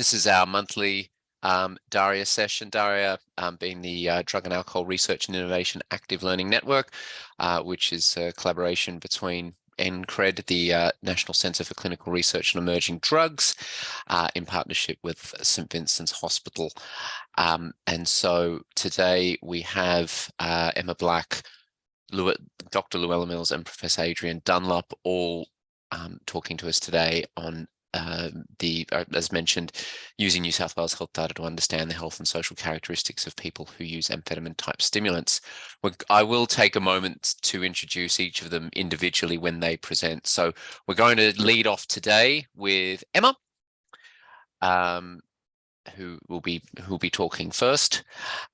This is our monthly DARIA session. DARIA being the Drug and Alcohol Research and Innovation Active Learning Network, which is a collaboration between NCRED, the National Centre for Clinical Research and Emerging Drugs, in partnership with St Vincent's Hospital. And so today we have Emma Black, Dr Llewellyn and Professor Adrian Dunlop all talking to us today on as mentioned, using New South Wales health data to understand the health and social characteristics of people who use amphetamine type stimulants. I will take a moment to introduce each of them individually when they present. So we're going to lead off today with Emma, who will be talking first.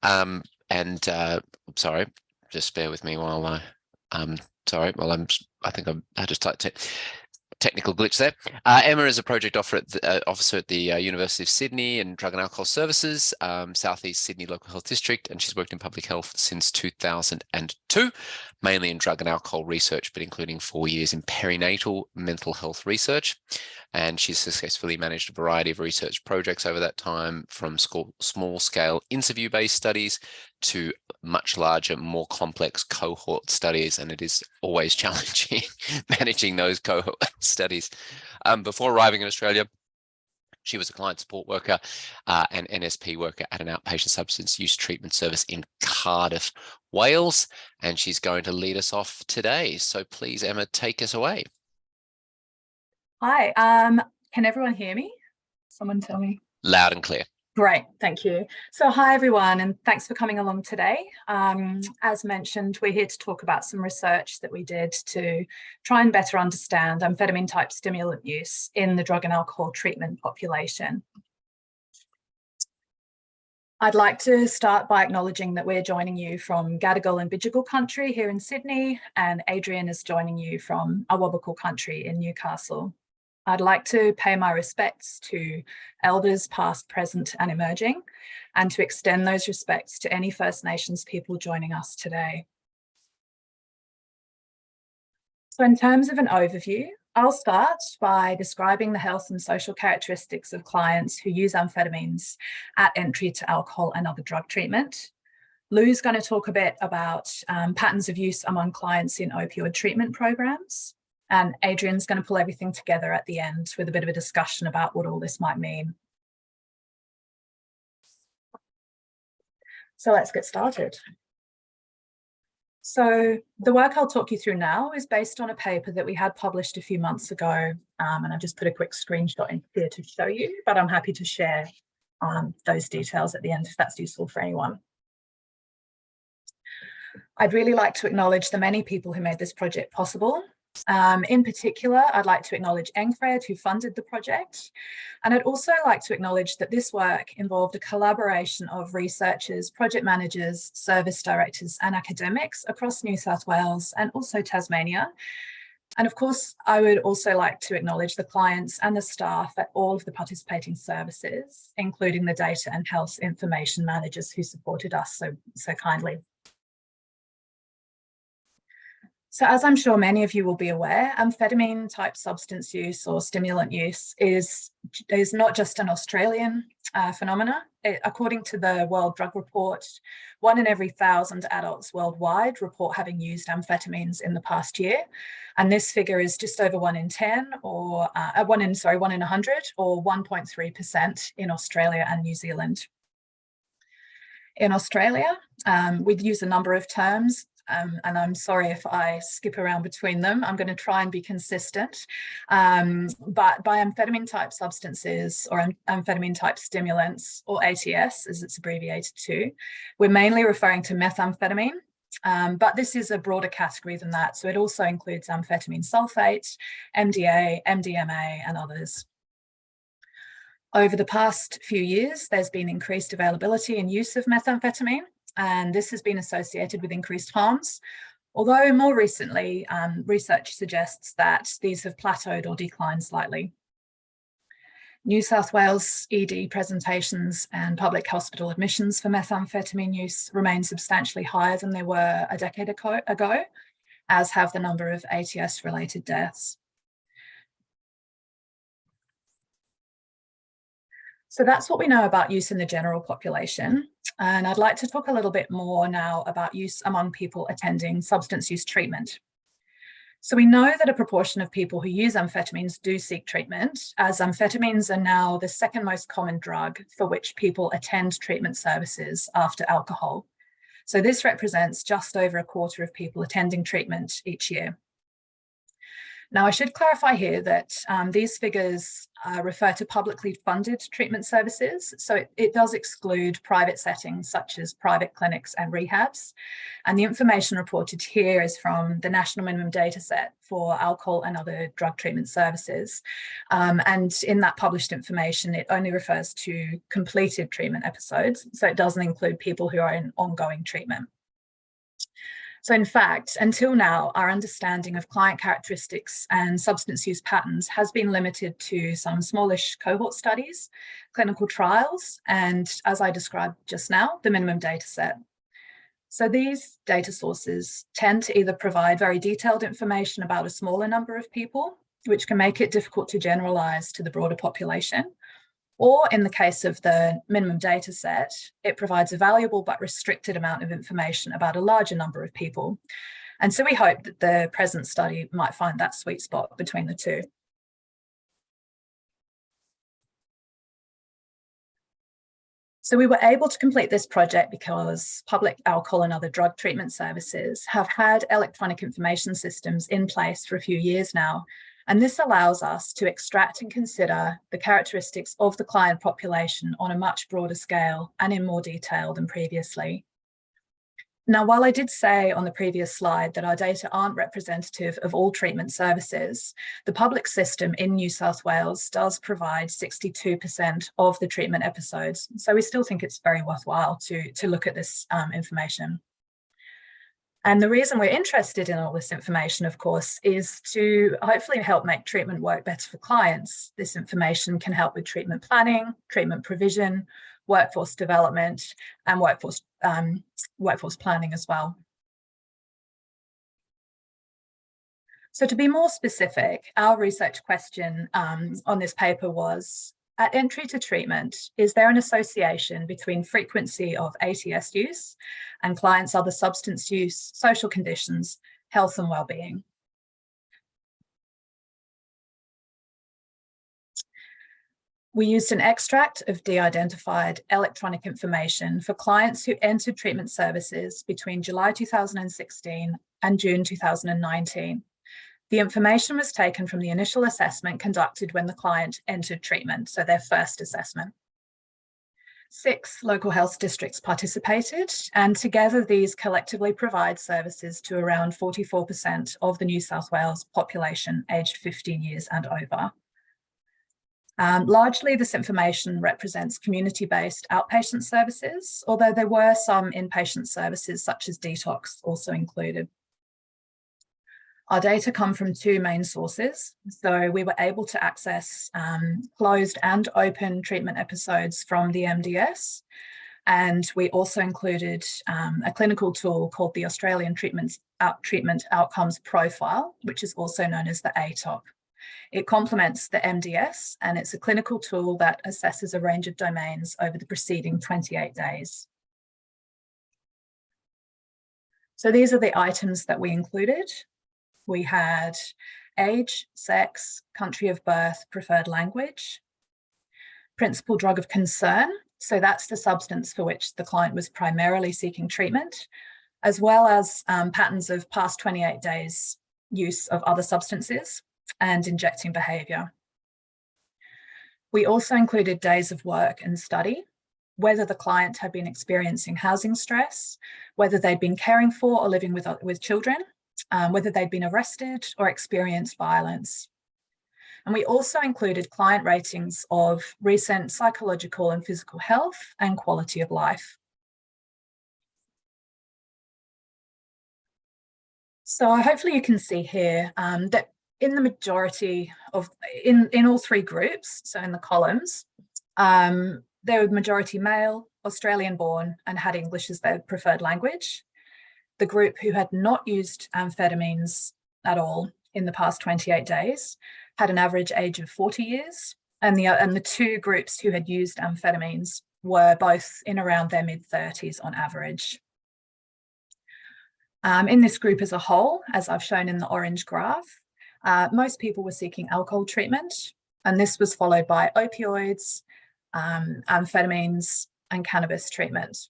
I'm sorry, just bear with me while I think I just typed it. Technical glitch there. Emma is a project officer at the University of Sydney in Drug and Alcohol Services, Southeast Sydney Local Health District, and she's worked in public health since 2002, mainly in drug and alcohol research, but including 4 years in perinatal mental health research. And she's successfully managed a variety of research projects over that time, from small-scale interview-based studies to much larger, more complex cohort studies, and it is always challenging managing those cohort studies. Before arriving in Australia, she was a client support worker and NSP worker at an outpatient substance use treatment service in Cardiff, Wales, and she's going to lead us off today. So please, Emma, take us away. Hi, can everyone hear me? Someone tell me. Loud and clear. Great, thank you. So hi everyone, and thanks for coming along today. As mentioned, we're here to talk about some research that we did to try and better understand amphetamine type stimulant use in the drug and alcohol treatment population. I'd like to start by acknowledging that we're joining you from Gadigal and Bidjigal country here in Sydney, and Adrian is joining you from Awabakal country in Newcastle. I'd like to pay my respects to elders past, present and emerging, and to extend those respects to any First Nations people joining us today. So in terms of an overview, I'll start by describing the health and social characteristics of clients who use amphetamines at entry to alcohol and other drug treatment. Lou's going to talk a bit about patterns of use among clients in opioid treatment programs. And Adrian's going to pull everything together at the end with a bit of a discussion about what all this might mean. So let's get started. So the work I'll talk you through now is based on a paper that we had published a few months ago, and I just put a quick screenshot in here to show you, but I'm happy to share those details at the end if that's useful for anyone. I'd really like to acknowledge the many people who made this project possible. In particular, I'd like to acknowledge NCRED, who funded the project, and I'd also like to acknowledge that this work involved a collaboration of researchers, project managers, service directors and academics across New South Wales and also Tasmania. And of course, I would also like to acknowledge the clients and the staff at all of the participating services, including the data and health information managers who supported us so kindly. So as I'm sure many of you will be aware, amphetamine type substance use or stimulant use is not just an Australian phenomena. According to the World Drug Report, 1 in every 1,000 adults worldwide report having used amphetamines in the past year. And this figure is just over 1 in 10 or 1 in 100 or 1.3% in Australia and New Zealand. In Australia, we'd use a number of terms. And I'm sorry if I skip around between them. I'm going to try and be consistent. But by amphetamine type substances or amphetamine type stimulants, or ATS as it's abbreviated to, we're mainly referring to methamphetamine. But this is a broader category than that. So it also includes amphetamine sulfate, MDA, MDMA and others. Over the past few years, there's been increased availability and use of methamphetamine, and this has been associated with increased harms. Although more recently, research suggests that these have plateaued or declined slightly. New South Wales ED presentations and public hospital admissions for methamphetamine use remain substantially higher than they were a decade ago, as have the number of ATS-related deaths. So that's what we know about use in the general population. And I'd like to talk a little bit more now about use among people attending substance use treatment. So we know that a proportion of people who use amphetamines do seek treatment, as amphetamines are now the second most common drug for which people attend treatment services after alcohol. So this represents just over a quarter of people attending treatment each year. Now, I should clarify here that these figures refer to publicly funded treatment services. So it does exclude private settings such as private clinics and rehabs. And the information reported here is from the National Minimum Data Set for alcohol and other drug treatment services. And in that published information, it only refers to completed treatment episodes. So it doesn't include people who are in ongoing treatment. So in fact, until now, our understanding of client characteristics and substance use patterns has been limited to some smallish cohort studies, clinical trials, and as I described just now, the minimum data set. So these data sources tend to either provide very detailed information about a smaller number of people, which can make it difficult to generalize to the broader population, or in the case of the minimum data set, it provides a valuable but restricted amount of information about a larger number of people. And so we hope that the present study might find that sweet spot between the two. So we were able to complete this project because public alcohol and other drug treatment services have had electronic information systems in place for a few years now. And this allows us to extract and consider the characteristics of the client population on a much broader scale and in more detail than previously. Now, while I did say on the previous slide that our data aren't representative of all treatment services, the public system in New South Wales does provide 62% of the treatment episodes. So we still think it's very worthwhile to look at this information. And the reason we're interested in all this information, of course, is to hopefully help make treatment work better for clients. This information can help with treatment planning, treatment provision, workforce development, and workforce planning as well. So to be more specific, our research question on this paper was, at entry to treatment, is there an association between frequency of ATS use and clients' other substance use, social conditions, health and well-being? We used an extract of de-identified electronic information for clients who entered treatment services between July 2016 and June 2019. The information was taken from the initial assessment conducted when the client entered treatment, so their first assessment. 6 local health districts participated, and together these collectively provide services to around 44% of the New South Wales population aged 15 years and over. Largely, this information represents community-based outpatient services, although there were some inpatient services such as detox also included. Our data come from 2 main sources. So we were able to access closed and open treatment episodes from the MDS. And we also included a clinical tool called the Australian Treatment Outcomes Profile, which is also known as the ATOP. It complements the MDS, and it's a clinical tool that assesses a range of domains over the preceding 28 days. So these are the items that we included. We had age, sex, country of birth, preferred language, principal drug of concern. So that's the substance for which the client was primarily seeking treatment, as well as patterns of past 28 days use of other substances and injecting behaviour. We also included days of work and study, whether the client had been experiencing housing stress, whether they'd been caring for or living with children, whether they'd been arrested or experienced violence. And we also included client ratings of recent psychological and physical health and quality of life. So hopefully you can see here that in the majority of, in all 3 groups, so in the columns, they were majority male, Australian born, and had English as their preferred language. The group who had not used amphetamines at all in the past 28 days had an average age of 40 years, And the two groups who had used amphetamines were both in around their mid-30s on average. In this group as a whole, as I've shown in the orange graph, most people were seeking alcohol treatment, and this was followed by opioids, amphetamines, and cannabis treatment.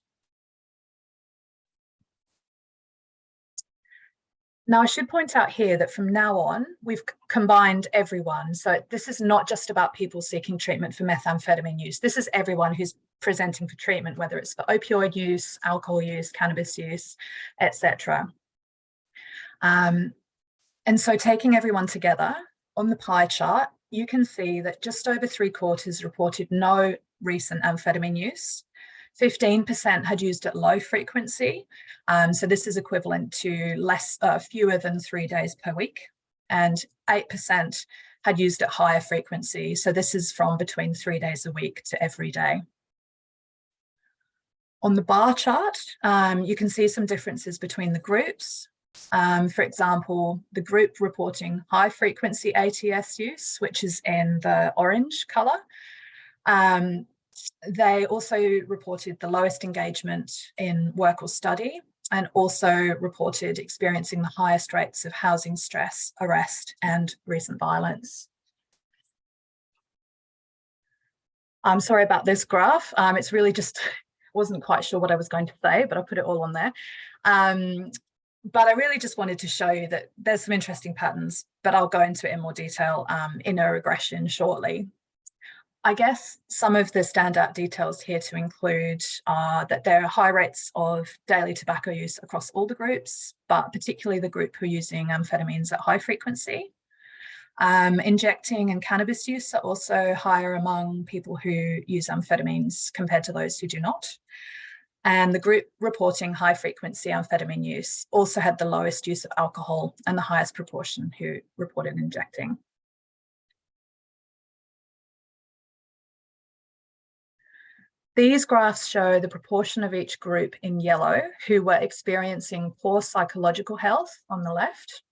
Now, I should point out here that from now on, we've combined everyone. So this is not just about people seeking treatment for methamphetamine use. This is everyone who's presenting for treatment, whether it's for opioid use, alcohol use, cannabis use, etc. And so taking everyone together on the pie chart, you can see that just over 3/4 reported no recent amphetamine use. 15% had used at low frequency. So this is equivalent to fewer than 3 days per week. And 8% had used at higher frequency. So this is from between 3 days a week to every day. On the bar chart, you can see some differences between the groups. For example, the group reporting high frequency ATS use, which is in the orange colour, they also reported the lowest engagement in work or study, and also reported experiencing the highest rates of housing stress, arrest, and recent violence. I'm sorry about this graph. It's really just, wasn't quite sure what I was going to say, but I put it all on there. But I really just wanted to show you that there's some interesting patterns, but I'll go into it in more detail in a regression shortly. I guess some of the standout details here to include are that there are high rates of daily tobacco use across all the groups, but particularly the group who are using amphetamines at high frequency. Injecting and cannabis use are also higher among people who use amphetamines compared to those who do not. And the group reporting high frequency amphetamine use also had the lowest use of alcohol and the highest proportion who reported injecting. These graphs show the proportion of each group in yellow who were experiencing poor psychological health on the left,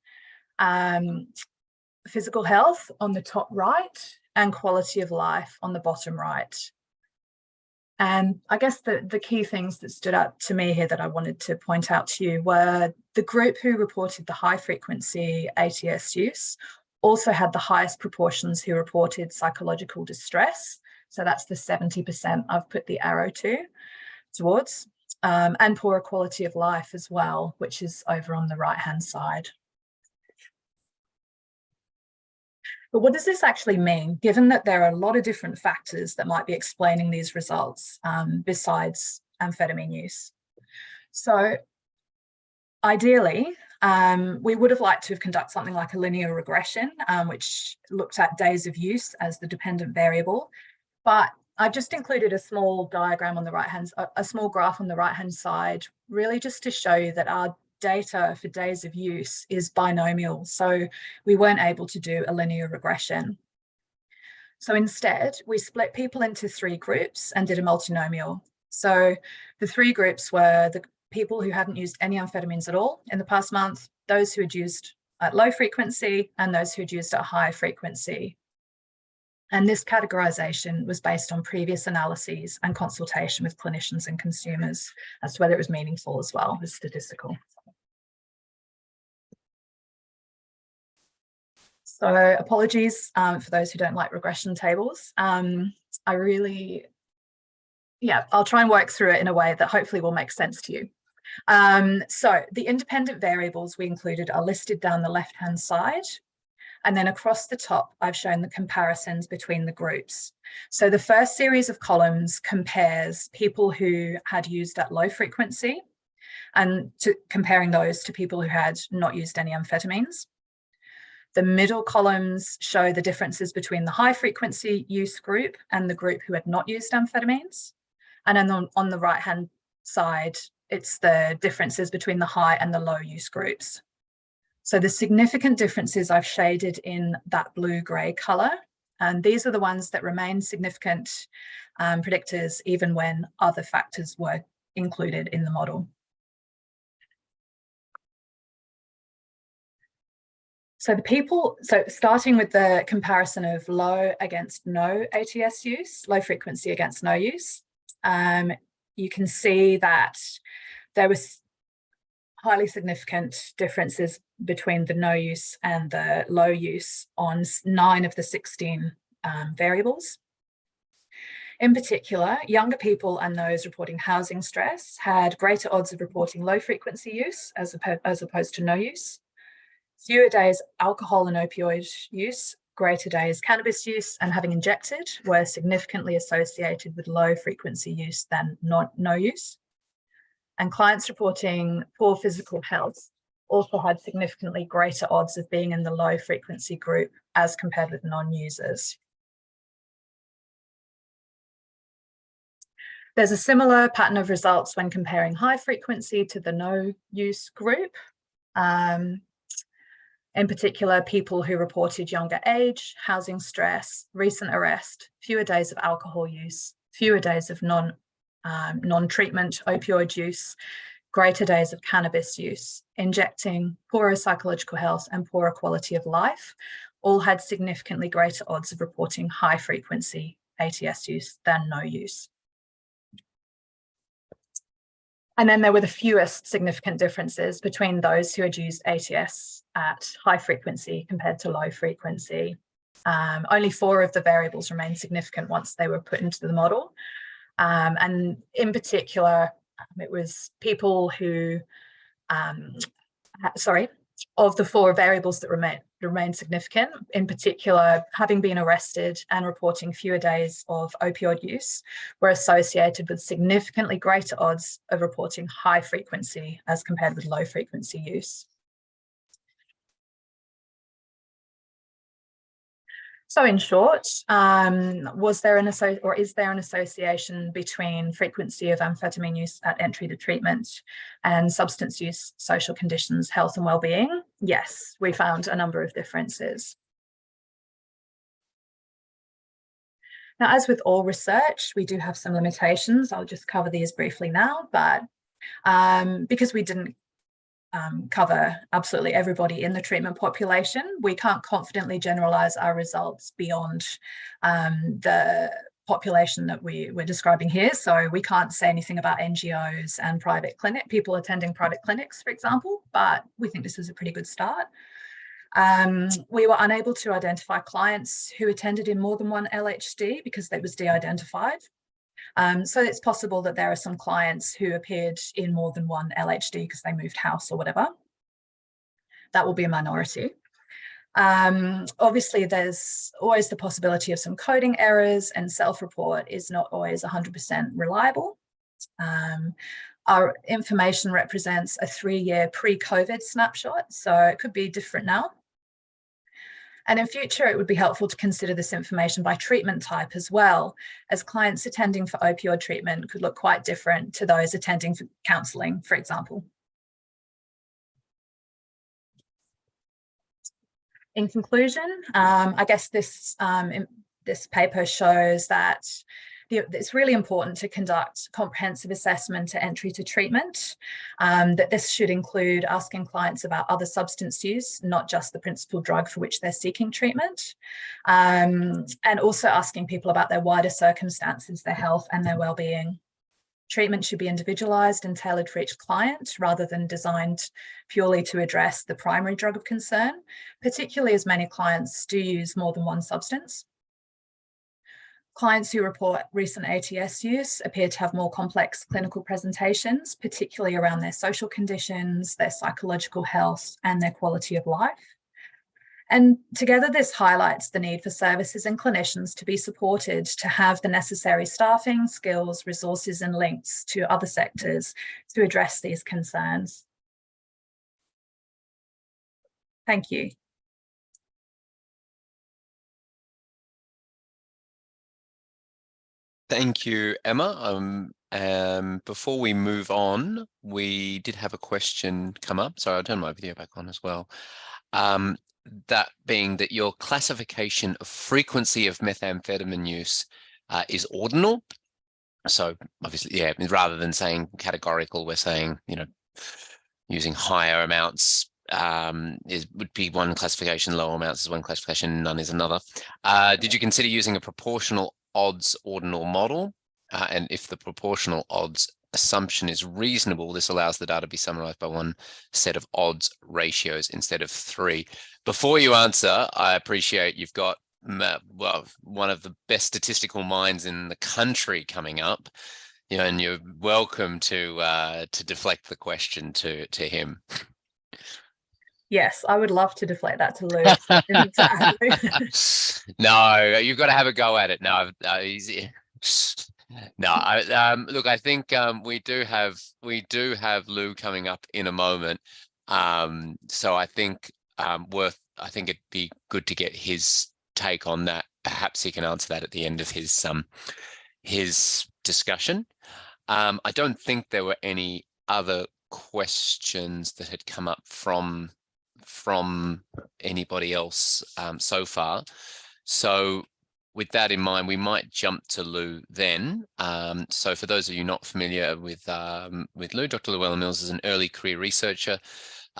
physical health on the top right, and quality of life on the bottom right. And I guess the key things that stood out to me here that I wanted to point out to you were the group who reported the high frequency ATS use also had the highest proportions who reported psychological distress. So that's the 70% I've put the arrow towards, and poorer quality of life as well, which is over on the right-hand side. But what does this actually mean, given that there are a lot of different factors that might be explaining these results besides amphetamine use? So ideally, we would have liked to have conducted something like a linear regression, which looked at days of use as the dependent variable. But I've just included a small diagram on the right-hand, a small graph on the right-hand side, really just to show you that our data for days of use is binomial. So we weren't able to do a linear regression. So instead, we split people into 3 groups and did a multinomial. So the 3 groups were the people who hadn't used any amphetamines at all in the past month, those who had used at low frequency, and those who had used at high frequency. And this categorization was based on previous analyses and consultation with clinicians and consumers as to whether it was meaningful as well as statistical. So apologies for those who don't like regression tables. I'll try and work through it in a way that hopefully will make sense to you. So the independent variables we included are listed down the left-hand side. And then across the top, I've shown the comparisons between the groups. So the first series of columns compares people who had used at low frequency and comparing those to people who had not used any amphetamines. The middle columns show the differences between the high frequency use group and the group who had not used amphetamines. And then on the right-hand side, it's the differences between the high and the low use groups. So the significant differences I've shaded in that blue-grey colour, and these are the ones that remain significant predictors even when other factors were included in the model. So starting with the comparison of low against no ATS use, low frequency against no use, you can see that there was highly significant differences between the no use and the low use on 9 of the 16 variables. In particular, younger people and those reporting housing stress had greater odds of reporting low frequency use as opposed to no use. Fewer days alcohol and opioid use, greater days cannabis use and having injected were significantly associated with low frequency use than no use. And clients reporting poor physical health also had significantly greater odds of being in the low frequency group as compared with non-users. There's a similar pattern of results when comparing high frequency to the no use group. In particular, people who reported younger age, housing stress, recent arrest, fewer days of alcohol use, fewer days of non-treatment opioid use, greater days of cannabis use, injecting, poorer psychological health and poorer quality of life, all had significantly greater odds of reporting high frequency ATS use than no use. And then there were the fewest significant differences between those who had used ATS at high frequency compared to low frequency. Only 4 of the variables remained significant once they were put into the model. And in particular, it was people who, of the 4 variables that remained significant, in particular, having been arrested and reporting fewer days of opioid use were associated with significantly greater odds of reporting high frequency as compared with low frequency use. So in short, is there an association between frequency of amphetamine use at entry to treatment and substance use, social conditions, health and well-being? Yes, we found a number of differences. Now, as with all research, we do have some limitations. I'll just cover these briefly now, but because we didn't cover absolutely everybody in the treatment population, we can't confidently generalize our results beyond the population that we're describing here. So we can't say anything about NGOs and people attending private clinics, for example, but we think this is a pretty good start. We were unable to identify clients who attended in more than one LHD because they was de-identified. So it's possible that there are some clients who appeared in more than one LHD because they moved house or whatever. That will be a minority. Obviously, there's always the possibility of some coding errors, and self-report is not always 100% reliable. Our information represents a 3-year pre-COVID snapshot, so it could be different now. And in future, it would be helpful to consider this information by treatment type as well, as clients attending for opioid treatment could look quite different to those attending for counselling, for example. In conclusion, I guess this paper shows that it's really important to conduct comprehensive assessment at entry to treatment, that this should include asking clients about other substance use, not just the principal drug for which they're seeking treatment, and also asking people about their wider circumstances, their health and their well-being. Treatment should be individualised and tailored for each client rather than designed purely to address the primary drug of concern, particularly as many clients do use more than one substance. Clients who report recent ATS use appear to have more complex clinical presentations, particularly around their social conditions, their psychological health, and their quality of life. And together, this highlights the need for services and clinicians to be supported to have the necessary staffing, skills, resources, and links to other sectors to address these concerns. Thank you. Thank you, Emma. Before we move on, we did have a question come up. Sorry, I'll turn my video back on as well. That being that your classification of frequency of methamphetamine use is ordinal. So obviously, yeah, rather than saying categorical, we're saying, using higher amounts would be one classification, lower amounts is one classification, none is another. Did you consider using a proportional odds ordinal model? And if the proportional odds assumption is reasonable, this allows the data to be summarized by one set of odds ratios instead of three. Before you answer, I appreciate you've got one of the best statistical minds in the country coming up, and you're welcome to deflect the question to him. Yes, I would love to deflect that to Lou. No, you've got to have a go at it. No, easy. No, look, I think we do have Lou coming up in a moment. So I think I think it'd be good to get his take on that. Perhaps he can answer that at the end of his discussion. I don't think there were any other questions that had come up from anybody else so far. So with that in mind, we might jump to Lou then. So for those of you not familiar with Lou, Dr. Llewellyn Mills is an early career researcher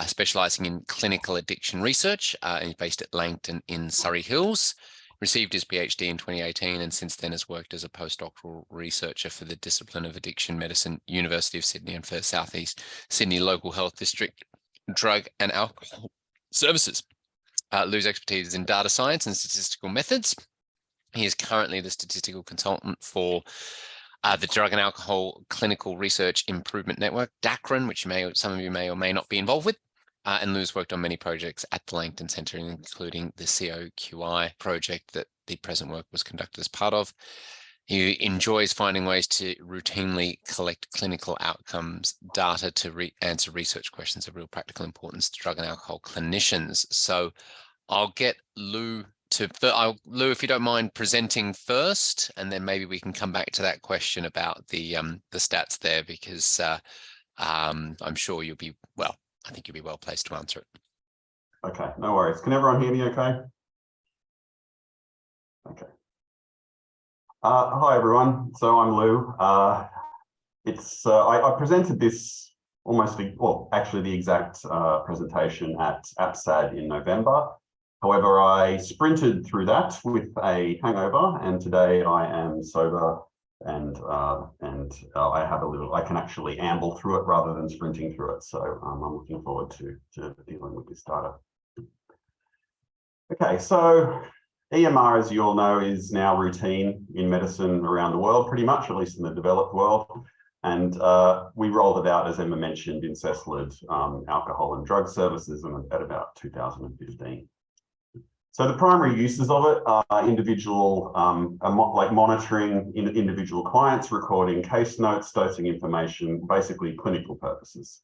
specializing in clinical addiction research, and he's based at Langton in Surrey Hills. Received his PhD in 2018 and since then has worked as a postdoctoral researcher for the discipline of addiction medicine, University of Sydney, and for South East Sydney Local Health District Drug and Alcohol Services. Lou's expertise is in data science and statistical methods. He is currently the statistical consultant for the Drug and Alcohol Clinical Research Improvement Network, DACRN, which some of you may or may not be involved with. And Lou's worked on many projects at the Langton Centre, including the COQI project that the present work was conducted as part of. He enjoys finding ways to routinely collect clinical outcomes data to answer research questions of real practical importance to drug and alcohol clinicians. So I'll get Lou Lou, if you don't mind presenting first, and then maybe we can come back to that question about the stats there, because I'm sure you'll be I think you'll be well placed to answer it. Okay, no worries. Can everyone hear me okay? Okay. Hi, everyone. So I'm Lou. I presented this actually the exact presentation at APSAD in November. However, I sprinted through that with a hangover, and today I am sober, and I can actually amble through it rather than sprinting through it. So I'm looking forward to dealing with this data. Okay, so EMR, as you all know, is now routine in medicine around the world, pretty much, at least in the developed world. And we rolled it out, as Emma mentioned, in CESLID, Alcohol and Drug Services, at about 2015. So the primary uses of it are individual, like monitoring individual clients, recording case notes, dosing information, basically clinical purposes.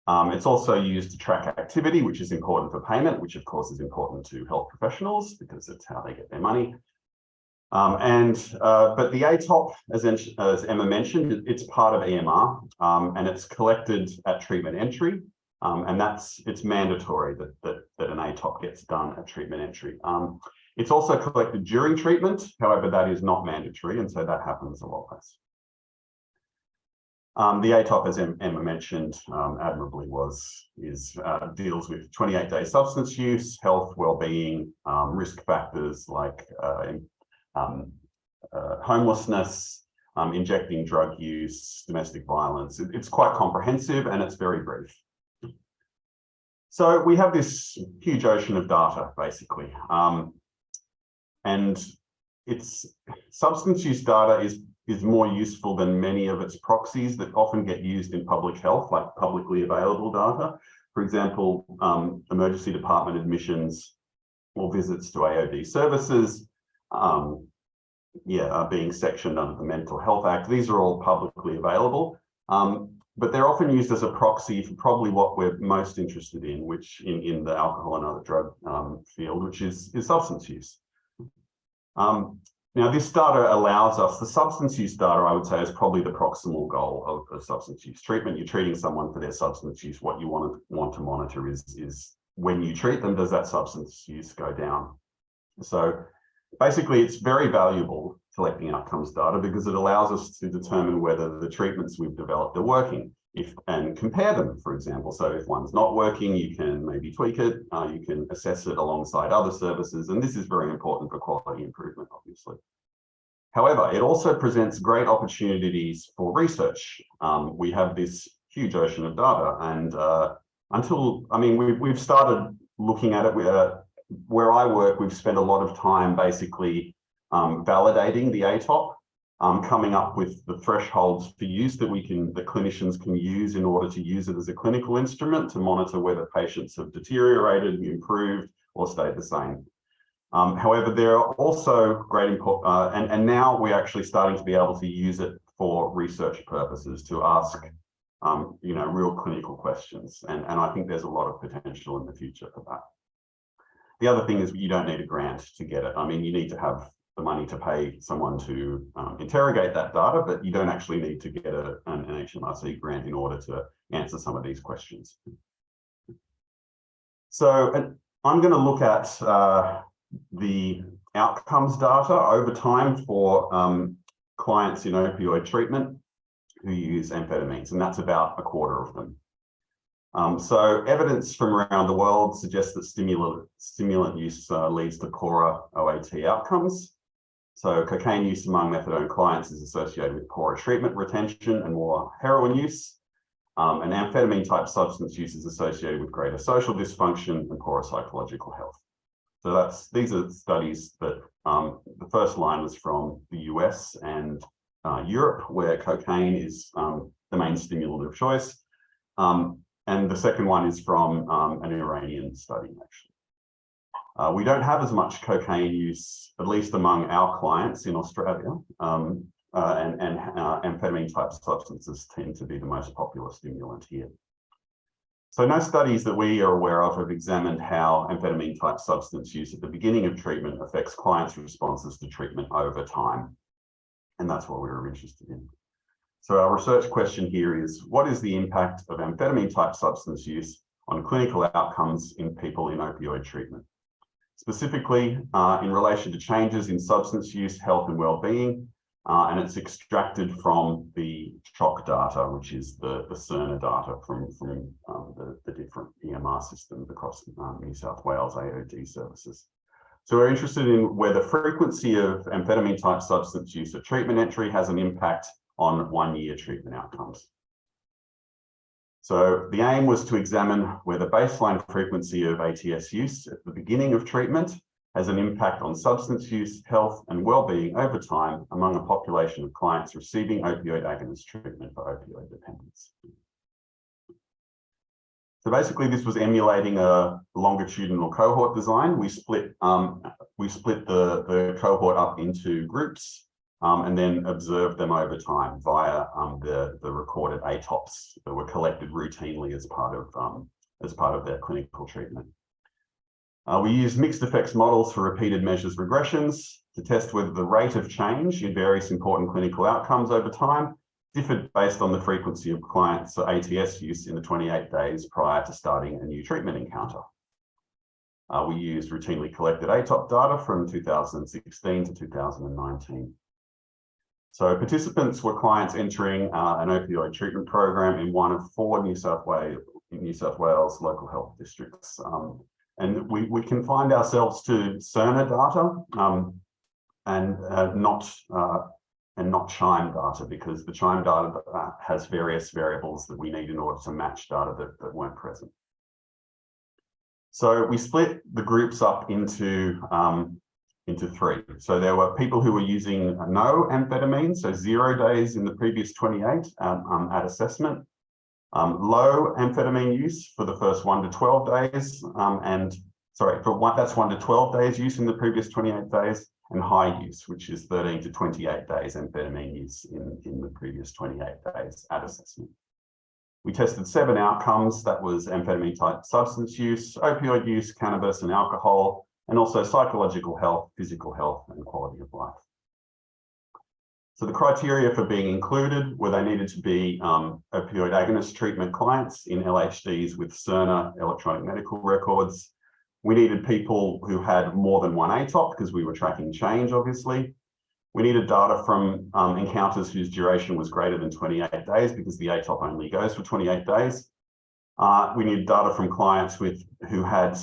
It's also used to track activity, which is important for payment, which of course is important to health professionals because it's how they get their money. But the ATOP, as Emma mentioned, it's part of EMR, and it's collected at treatment entry. And it's mandatory that an ATOP gets done at treatment entry. It's also collected during treatment, however, that is not mandatory, and so that happens a lot less. The ATOP, as Emma mentioned admirably, deals with 28-day substance use, health, well-being, risk factors like homelessness, injecting drug use, domestic violence. It's quite comprehensive and it's very brief. So we have this huge ocean of data, basically, and substance use data is more useful than many of its proxies that often get used in public health, like publicly available data. For example, emergency department admissions or visits to AOD services, being sectioned under the Mental Health Act. These are all publicly available. But they're often used as a proxy for probably what we're most interested in, which in the alcohol and other drug field, which is substance use. Now, this data allows us, the substance use data, I would say, is probably the proximal goal of substance use treatment. You're treating someone for their substance use. What you want to monitor is when you treat them, does that substance use go down? So basically, it's very valuable collecting outcomes data because it allows us to determine whether the treatments we've developed are working. and compare them, for example. So if one's not working, you can maybe tweak it, you can assess it alongside other services, and this is very important for quality improvement, obviously. However, it also presents great opportunities for research. We have this huge ocean of data, and we've started looking at it. Where I work, we've spent a lot of time basically validating the ATOP, coming up with the thresholds for use that the clinicians can use in order to use it as a clinical instrument to monitor whether patients have deteriorated, improved, or stayed the same. However, there are also great and now we're actually starting to be able to use it for research purposes to ask, real clinical questions, and I think there's a lot of potential in the future for that. The other thing is you don't need a grant to get it. I mean, you need to have the money to pay someone to interrogate that data, but you don't actually need to get an HMRC grant in order to answer some of these questions. So I'm going to look at the outcomes data over time for clients in opioid treatment who use amphetamines, and that's about 1/4 of them. So evidence from around the world suggests that stimulant use leads to poorer OAT outcomes. So cocaine use among methadone clients is associated with poorer treatment retention and more heroin use. And amphetamine type substance use is associated with greater social dysfunction and poorer psychological health. So these are studies that the first line was from the US and Europe, where cocaine is the main stimulant of choice. And the second one is from an Iranian study, actually. We don't have as much cocaine use, at least among our clients in Australia, and amphetamine type substances tend to be the most popular stimulant here. So no studies that we are aware of have examined how amphetamine type substance use at the beginning of treatment affects clients' responses to treatment over time. And that's what we were interested in. So our research question here is, what is the impact of amphetamine type substance use on clinical outcomes in people in opioid treatment? Specifically, in relation to changes in substance use, health and well-being, and it's extracted from the CHOC data, which is the Cerner data from the different EMR systems across New South Wales AOD services. So we're interested in whether frequency of amphetamine type substance use at treatment entry has an impact on 1-year treatment outcomes. So the aim was to examine whether baseline frequency of ATS use at the beginning of treatment has an impact on substance use, health, and well-being over time among a population of clients receiving opioid agonist treatment for opioid dependence. So basically, this was emulating a longitudinal cohort design. We split the cohort up into groups and then observed them over time via the recorded ATOPs that were collected routinely as part of their clinical treatment. We used mixed effects models for repeated measures regressions to test whether the rate of change in various important clinical outcomes over time differed based on the frequency of clients' ATS use in the 28 days prior to starting a new treatment encounter. We used routinely collected ATOP data from 2016 to 2019. So participants were clients entering an opioid treatment program in one of 4 New South Wales local health districts. And we confined ourselves to Cerner data and not CHIME data, because the CHIME data has various variables that we need in order to match data that weren't present. So we split the groups up into 3. So there were people who were using no amphetamine, so 0 days in the previous 28 at assessment. Low amphetamine use for the first 1 to 12 days, that's 1 to 12 days use in the previous 28 days, and high use, which is 13 to 28 days amphetamine use in the previous 28 days at assessment. We tested 7 outcomes. That was amphetamine type substance use, opioid use, cannabis and alcohol, and also psychological health, physical health, and quality of life. So the criteria for being included were they needed to be opioid agonist treatment clients in LHDs with Cerner electronic medical records. We needed people who had more than 1 ATOP because we were tracking change, obviously. We needed data from encounters whose duration was greater than 28 days because the ATOP only goes for 28 days. We need data from clients who had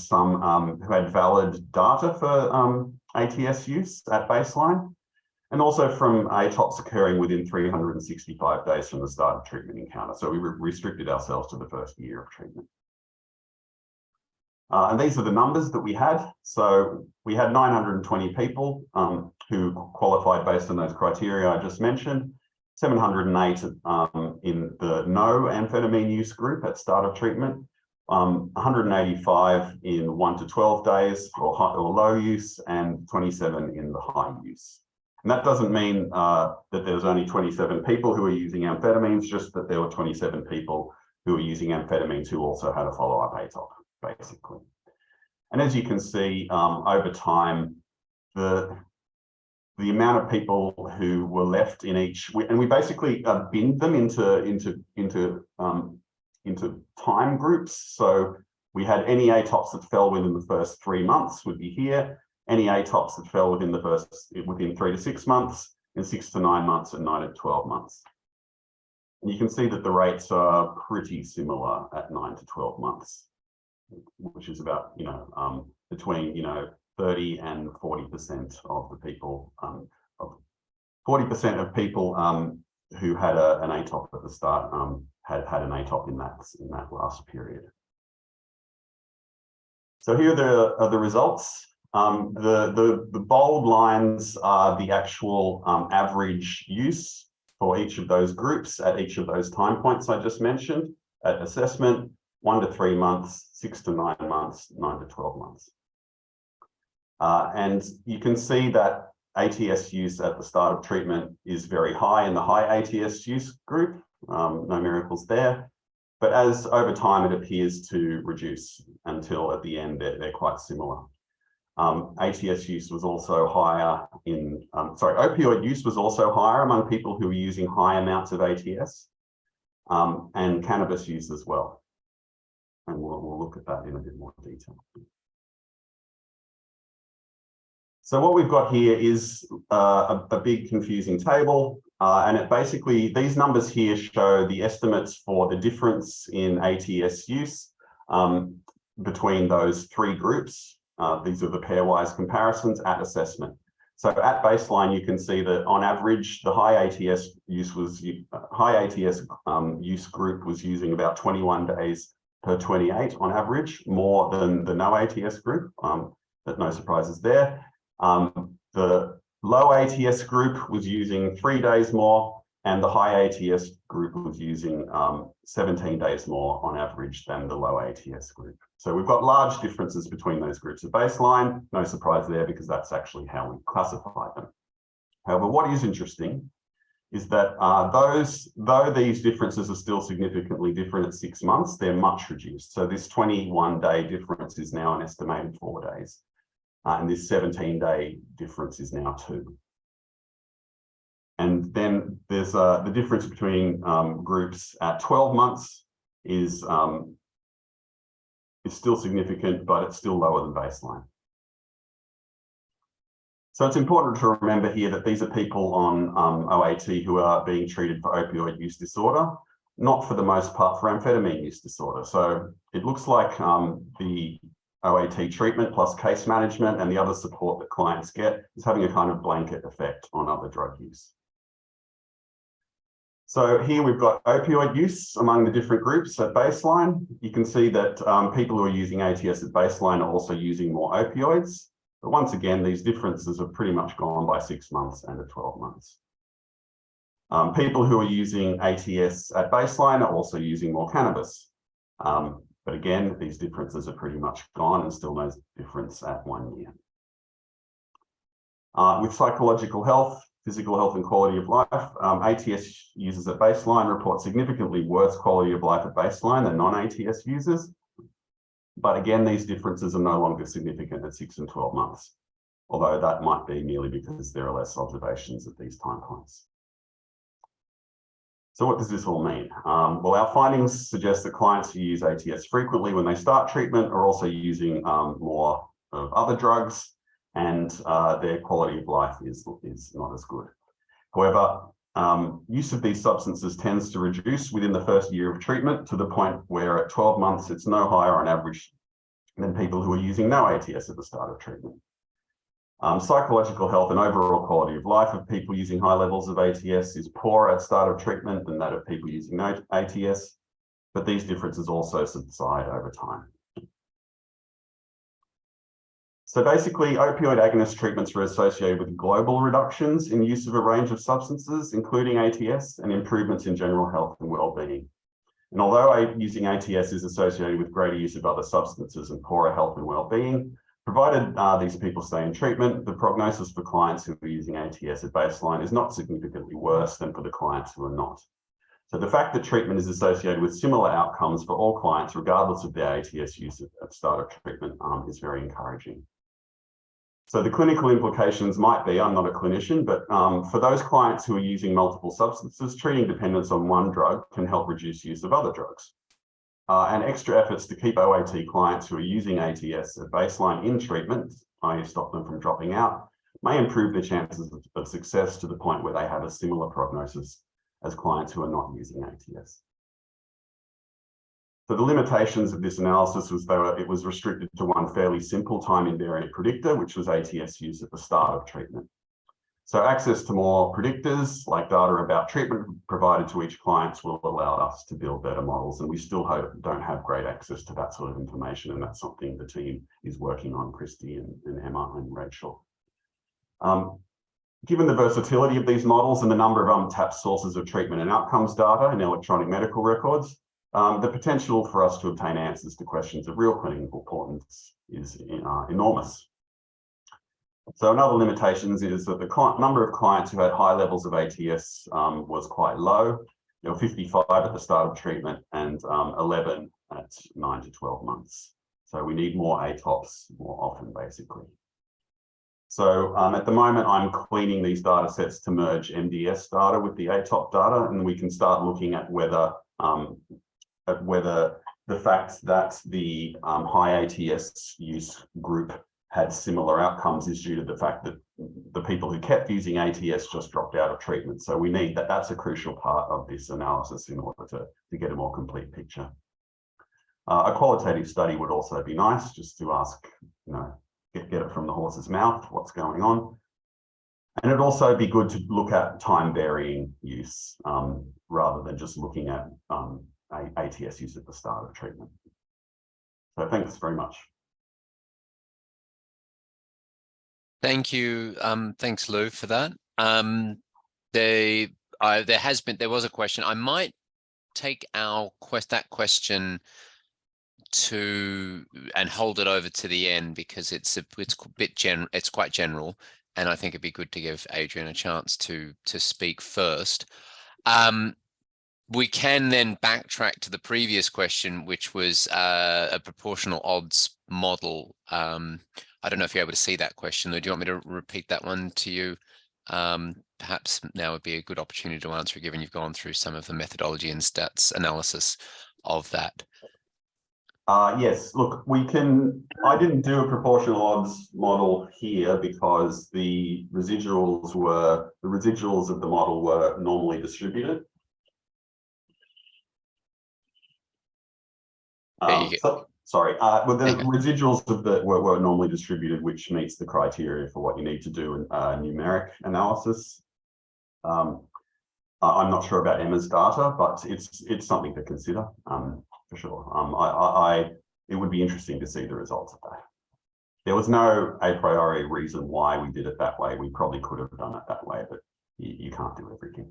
valid data for ATS use at baseline, and also from ATOPs occurring within 365 days from the start of treatment encounter. So we restricted ourselves to the first year of treatment. And these are the numbers that we had. So we had 920 people who qualified based on those criteria I just mentioned, 708 in the no amphetamine use group at start of treatment, 185 in 1 to 12 days or high or low use, and 27 in the high use. And that doesn't mean that there's only 27 people who are using amphetamines, just that there were 27 people who were using amphetamines who also had a follow-up ATOP, basically. And as you can see, over time, the amount of people who were left in each, and we basically binned them into time groups. So we had any ATOPs that fell within the first 3 months would be here. Any ATOPs that fell within 3 to 6 months, and 6 to 9 months, and 9 to 12 months. And you can see that the rates are pretty similar at 9 to 12 months, which is about, between, 30 and 40% of the people, 40% of people who had an ATOP at the start had an ATOP in that last period. So here are the results. The bold lines are the actual average use for each of those groups at each of those time points I just mentioned at assessment, 1 to 3 months, 6 to 9 months, 9 to 12 months. And you can see that ATS use at the start of treatment is very high in the high ATS use group, no miracles there. But as over time, it appears to reduce until at the end, they're quite similar. ATS use was also higher opioid use was also higher among people who were using high amounts of ATS, and cannabis use as well. And we'll look at that in a bit more detail. So what we've got here is a big confusing table, and it basically, these numbers here show the estimates for the difference in ATS use between those three groups. These are the pairwise comparisons at assessment. So at baseline, you can see that on average, the high ATS use group was using about 21 days per 28 on average, more than the no ATS group, but no surprises there. The low ATS group was using 3 days more, and the high ATS group was using 17 days more on average than the low ATS group. So we've got large differences between those groups at baseline. No surprise there, because that's actually how we classify them. However, what is interesting is that though these differences are still significantly different at 6 months, they're much reduced. So this 21-day difference is now an estimated 4 days. And this 17-day difference is now 2. And then there's the difference between groups at 12 months is still significant, but it's still lower than baseline. So it's important to remember here that these are people on OAT who are being treated for opioid use disorder, not for the most part for amphetamine use disorder. So it looks like the OAT treatment plus case management and the other support that clients get is having a kind of blanket effect on other drug use. So here we've got opioid use among the different groups at baseline. You can see that people who are using ATS at baseline are also using more opioids. But once again, these differences are pretty much gone by 6 months and at 12 months. People who are using ATS at baseline are also using more cannabis. But again, these differences are pretty much gone and still no difference at 1 year. With psychological health, physical health and quality of life, ATS users at baseline report significantly worse quality of life at baseline than non-ATS users. But again, these differences are no longer significant at 6 and 12 months, although that might be merely because there are less observations at these time points. So what does this all mean? Well, our findings suggest that clients who use ATS frequently when they start treatment are also using more of other drugs. and their quality of life is not as good. However, use of these substances tends to reduce within the first year of treatment to the point where at 12 months, it's no higher on average than people who are using no ATS at the start of treatment. Psychological health and overall quality of life of people using high levels of ATS is poorer at start of treatment than that of people using no ATS, but these differences also subside over time. So basically, opioid agonist treatments are associated with global reductions in use of a range of substances, including ATS, and improvements in general health and well-being. And although using ATS is associated with greater use of other substances and poorer health and well-being, provided these people stay in treatment, the prognosis for clients who are using ATS at baseline is not significantly worse than for the clients who are not. So the fact that treatment is associated with similar outcomes for all clients, regardless of their ATS use at the start of treatment, is very encouraging. So the clinical implications might be, I'm not a clinician, but for those clients who are using multiple substances, treating dependence on one drug can help reduce use of other drugs. And extra efforts to keep OAT clients who are using ATS at baseline in treatment, i.e. stop them from dropping out, may improve their chances of success to the point where they have a similar prognosis as clients who are not using ATS. So the limitations of this analysis was that it was restricted to one fairly simple time invariant predictor, which was ATS use at the start of treatment. So access to more predictors, like data about treatment provided to each client, will allow us to build better models. And we still don't have great access to that sort of information. And that's something the team is working on, Christy and Emma and Rachel. Given the versatility of these models and the number of untapped sources of treatment and outcomes data in electronic medical records, the potential for us to obtain answers to questions of real clinical importance is enormous. So another limitations is that the number of clients who had high levels of ATS was quite low. There were 55 at the start of treatment and 11 at 9 to 12 months. So we need more ATOPs more often, basically. So at the moment, I'm cleaning these data sets to merge MDS data with the ATOP data, and we can start looking at whether the fact that the high ATS use group had similar outcomes is due to the fact that the people who kept using ATS just dropped out of treatment. So we need that's a crucial part of this analysis in order to get a more complete picture. A qualitative study would also be nice, just to ask, get it from the horse's mouth, what's going on. And it'd also be good to look at time varying use rather than just looking at ATS use at the start of treatment. So thanks very much. Thank you. Thanks, Lou, for that. There was a question. I might take that question and hold it over to the end because it's quite general, and I think it'd be good to give Adrian a chance to speak first. We can then backtrack to the previous question, which was a proportional odds model. I don't know if you're able to see that question, or do you want me to repeat that one to you? Perhaps now would be a good opportunity to answer it, given you've gone through some of the methodology and stats analysis of that. Yes, look, I didn't do a proportional odds model here because the residuals of the model were normally distributed. Sorry, but the residuals were normally distributed, which meets the criteria for what you need to do in numeric analysis. I'm not sure about Emma's data, but it's something to consider for sure. It would be interesting to see the results of that. There was no a priori reason why we did it that way. We probably could have done it that way, but you can't do everything.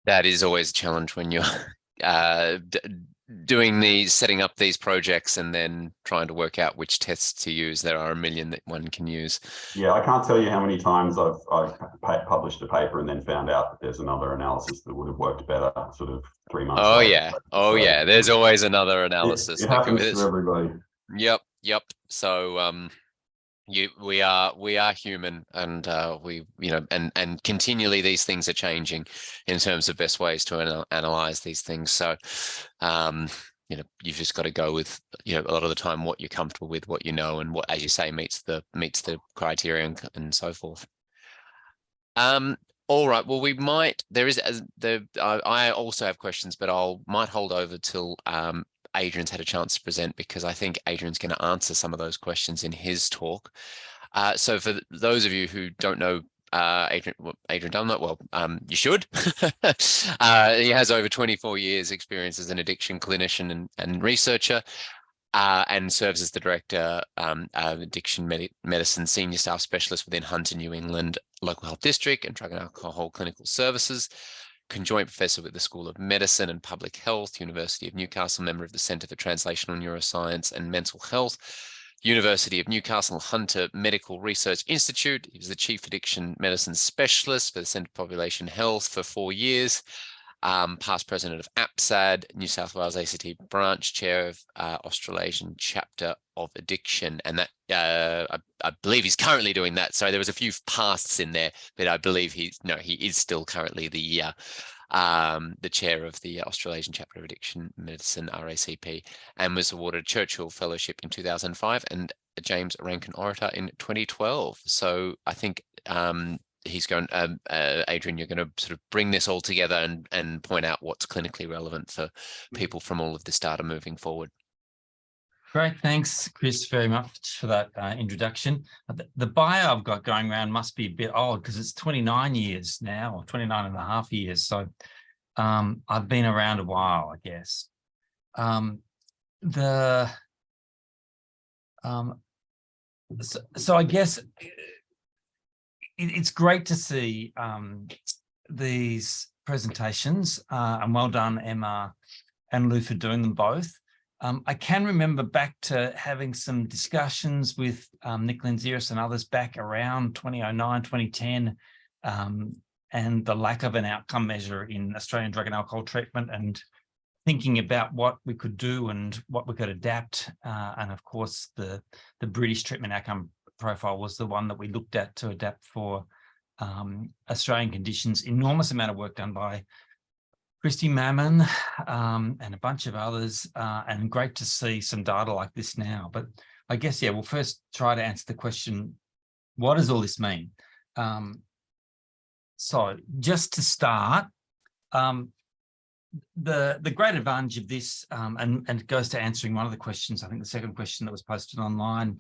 That is always a challenge when you're setting up these projects and then trying to work out which tests to use. There are a million that one can use. Yeah, I can't tell you how many times I've published a paper and then found out that there's another analysis that would have worked better sort of 3 months later. Yeah. There's always another analysis. It happens to everybody. Yep. So we are human, and and continually these things are changing in terms of best ways to analyze these things. So you've just got to go with, a lot of the time what you're comfortable with, what you know, and what, as you say, meets the criteria and so forth. All right. Well, I also have questions, but might hold over till Adrian's had a chance to present, because I think Adrian's going to answer some of those questions in his talk. So for those of you who don't know Adrian Dunlop, well, you should. He has over 24 years experience as an addiction clinician and researcher, and serves as the director of addiction medicine senior staff specialist within Hunter, New England Local Health District and Drug and Alcohol Clinical Services. Conjoint professor with the School of Medicine and Public Health, University of Newcastle, member of the Centre for Translational Neuroscience and Mental Health, University of Newcastle Hunter Medical Research Institute. He was the Chief Addiction Medicine Specialist for the Centre for Population Health for 4 years. Past president of APSAD, New South Wales ACT branch, chair of Australasian chapter of addiction, and that I believe he's currently doing that. So there was a few pasts in there, but I believe he is still currently the chair of the Australasian chapter of addiction medicine, RACP, and was awarded a Churchill Fellowship in 2005 and a James Rankin Orator in 2012. So I think he's going, Adrian, you're going to sort of bring this all together and point out what's clinically relevant for people from all of this data moving forward. Great. Thanks, Chris, very much for that introduction. The bio I've got going around must be a bit old because it's 29 years now, or 29 and a half years. So I've been around a while, I guess. So I guess it's great to see these presentations, and well done, Emma and Lou, for doing them both. I can remember back to having some discussions with Nick Lenziris and others back around 2009, 2010, and the lack of an outcome measure in Australian drug and alcohol treatment, and thinking about what we could do and what we could adapt. And of course, the British treatment outcome profile was the one that we looked at to adapt for Australian conditions. Enormous amount of work done by Christy Mammon and a bunch of others, and great to see some data like this now. But I guess, yeah, we'll first try to answer the question, what does all this mean? So just to start, the great advantage of this, and it goes to answering one of the questions, I think the second question that was posted online,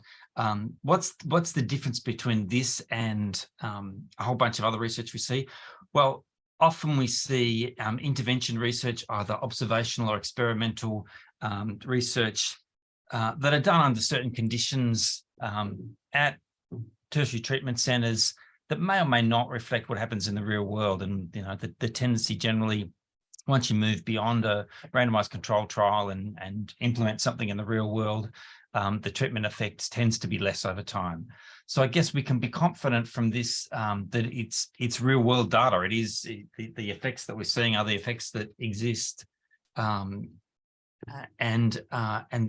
what's the difference between this and a whole bunch of other research we see? Well, often we see intervention research, either observational or experimental research that are done under certain conditions at tertiary treatment centres that may or may not reflect what happens in the real world. And the tendency generally, once you move beyond a randomized control trial and implement something in the real world, the treatment effect tends to be less over time. So I guess we can be confident from this that it's real world data. It is the effects that we're seeing are the effects that exist. And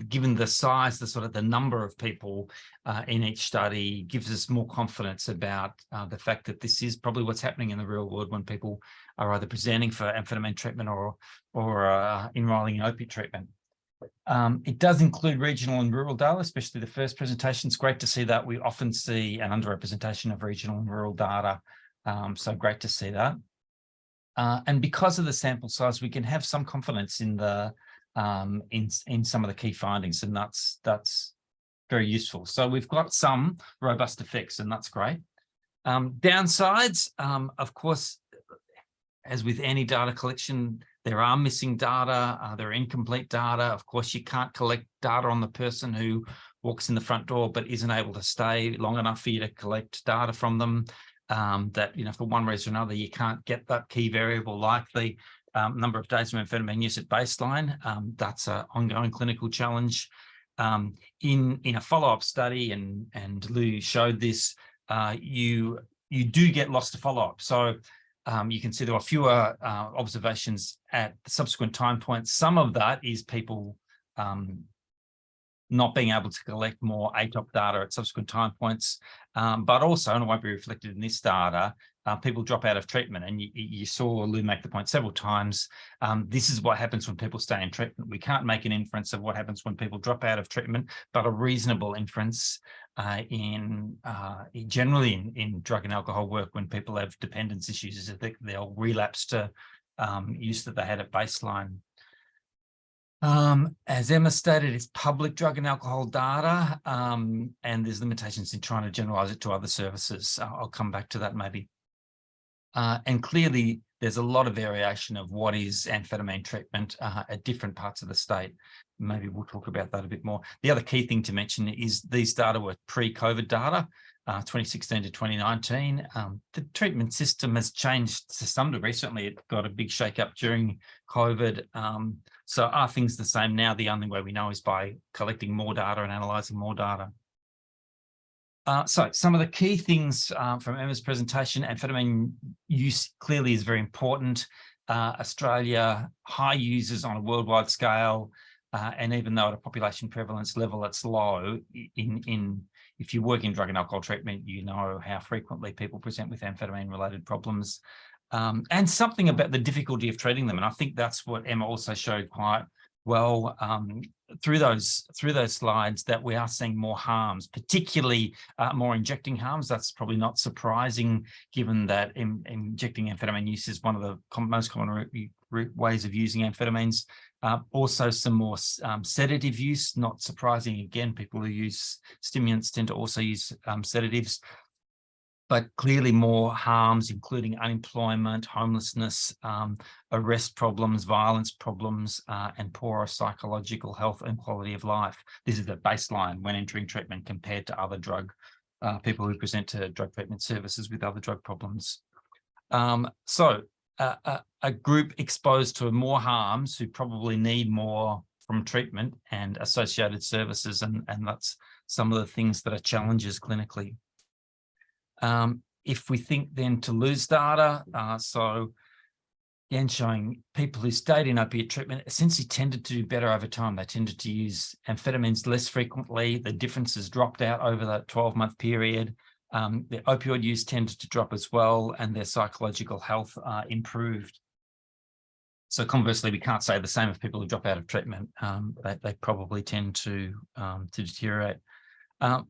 given the size, the number of people in each study gives us more confidence about the fact that this is probably what's happening in the real world when people are either presenting for amphetamine treatment or enrolling in opiate treatment. It does include regional and rural data, especially the first presentation. It's great to see that. We often see an underrepresentation of regional and rural data, so great to see that. And because of the sample size, we can have some confidence in the in some of the key findings, and that's very useful. So we've got some robust effects, and that's great. Downsides, of course, as with any data collection, there are missing data, there are incomplete data. Of course, you can't collect data on the person who walks in the front door but isn't able to stay long enough for you to collect data from them. That, for one reason or another, you can't get that key variable like the number of days of amphetamine use at baseline. That's an ongoing clinical challenge. In a follow-up study, and Lou showed this, you do get loss to follow-up. So you can see there are fewer observations at subsequent time points. Some of that is people not being able to collect more ATOP data at subsequent time points, but also, and it won't be reflected in this data, people drop out of treatment. And you saw Lou make the point several times. This is what happens when people stay in treatment. We can't make an inference of what happens when people drop out of treatment, but a reasonable inference generally in drug and alcohol work when people have dependence issues is that they'll relapse to use that they had at baseline. As Emma stated, it's public drug and alcohol data, and there's limitations in trying to generalize it to other services. I'll come back to that maybe. And clearly, there's a lot of variation of what is amphetamine treatment at different parts of the state. Maybe we'll talk about that a bit more. The other key thing to mention is these data were pre-COVID data, 2016 to 2019. The treatment system has changed to some degree. Certainly, it got a big shake-up during COVID. So are things the same now? The only way we know is by collecting more data and analysing more data. So some of the key things from Emma's presentation: amphetamine use clearly is very important. Australia, high users on a worldwide scale, and even though at a population prevalence level it's low, if you work in drug and alcohol treatment, you know how frequently people present with amphetamine-related problems, and something about the difficulty of treating them. And I think that's what Emma also showed quite well through those slides, that we are seeing more harms, particularly more injecting harms. That's probably not surprising, given that injecting amphetamine use is one of the most common ways of using amphetamines. Also some more sedative use, not surprising. Again, people who use stimulants tend to also use sedatives. But clearly more harms, including unemployment, homelessness, arrest problems, violence problems, and poorer psychological health and quality of life. This is the baseline when entering treatment compared to other people who present to drug treatment services with other drug problems. So a group exposed to more harms who probably need more from treatment and associated services, and that's some of the things that are challenges clinically. If we think then to lose data, so again showing people who stayed in opiate treatment essentially tended to do better over time. They tended to use amphetamines less frequently. The differences dropped out over that 12-month period. Their opioid use tended to drop as well, and their psychological health improved. So conversely, we can't say the same of people who drop out of treatment. They probably tend to deteriorate.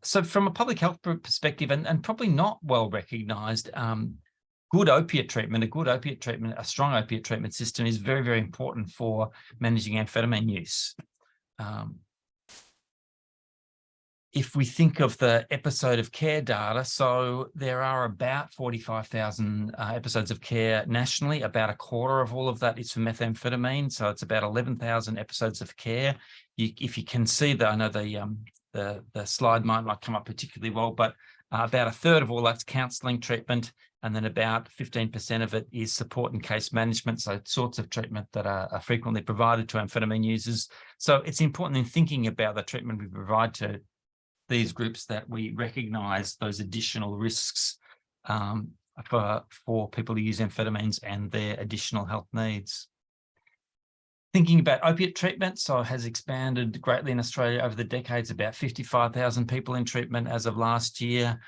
So from a public health perspective, and probably not well recognised, good opiate treatment, a strong opiate treatment system is very, very important for managing amphetamine use. If we think of the episode of care data, so there are about 45,000 episodes of care nationally. About a quarter of all of that is for methamphetamine, so it's about 11,000 episodes of care. If you can see that, I know the slide might not come up particularly well, but about a third of all that's counselling treatment, and then about 15% of it is support and case management, so sorts of treatment that are frequently provided to amphetamine users. So it's important in thinking about the treatment we provide to these groups that we recognise those additional risks for people who use amphetamines and their additional health needs. Thinking about opiate treatment, so it has expanded greatly in Australia over the decades. About 55,000 people in treatment as of last year,